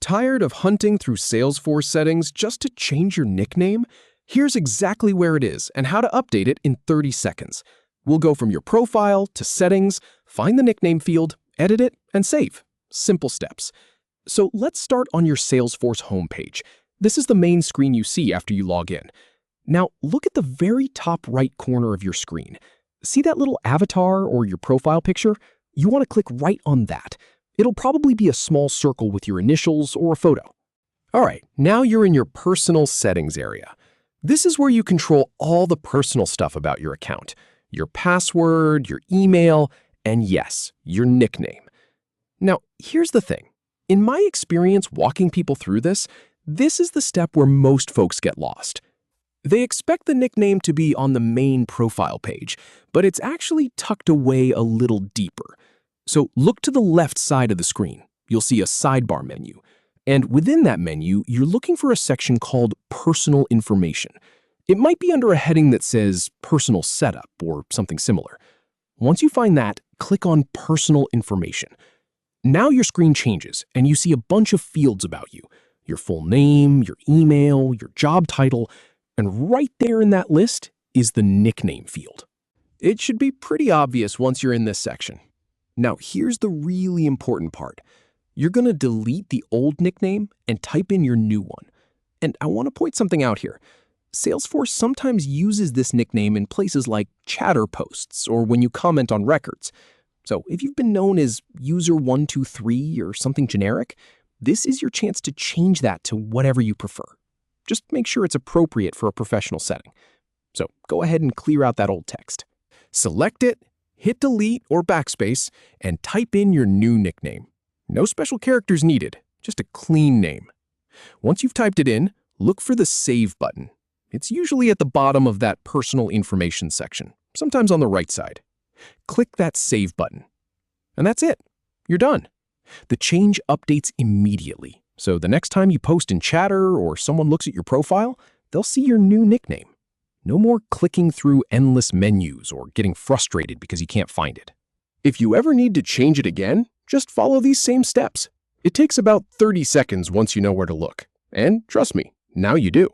Tired of hunting through Salesforce settings just to change your nickname? Here's exactly where it is and how to update it in 30 seconds. We'll go from your profile to settings, find the nickname field, edit it, and save. Simple steps. So let's start on your Salesforce homepage. This is the main screen you see after you log in. Now look at the very top right corner of your screen. See that little avatar or your profile picture? You want to click right on that. It'll probably be a small circle with your initials or a photo. All right, now you're in your personal settings area. This is where you control all the personal stuff about your account. Your password, your email, and yes, your nickname. Now, here's the thing. In my experience walking people through this is the step where most folks get lost. They expect the nickname to be on the main profile page, but it's actually tucked away a little deeper. So look to the left side of the screen. You'll see a sidebar menu. And within that menu, you're looking for a section called Personal Information. It might be under a heading that says Personal Setup or something similar. Once you find that, click on Personal Information. Now your screen changes and you see a bunch of fields about you. Your full name, your email, your job title, and right there in that list is the nickname field. It should be pretty obvious once you're in this section. Now here's the really important part. You're going to delete the old nickname and type in your new one. And I want to point something out here. Salesforce sometimes uses this nickname in places like chatter posts or when you comment on records. So if you've been known as user123 or something generic, this is your chance to change that to whatever you prefer. Just make sure it's appropriate for a professional setting. So go ahead and clear out that old text. Select it, hit delete or backspace, and type in your new nickname. No special characters needed, just a clean name. Once you've typed it in, look for the Save button. It's usually at the bottom of that personal information section, sometimes on the right side. Click that Save button. And that's it. You're done. The change updates immediately, so the next time you post in Chatter or someone looks at your profile, they'll see your new nickname. No more clicking through endless menus or getting frustrated because you can't find it. If you ever need to change it again, just follow these same steps. It takes about 30 seconds once you know where to look. And trust me, now you do.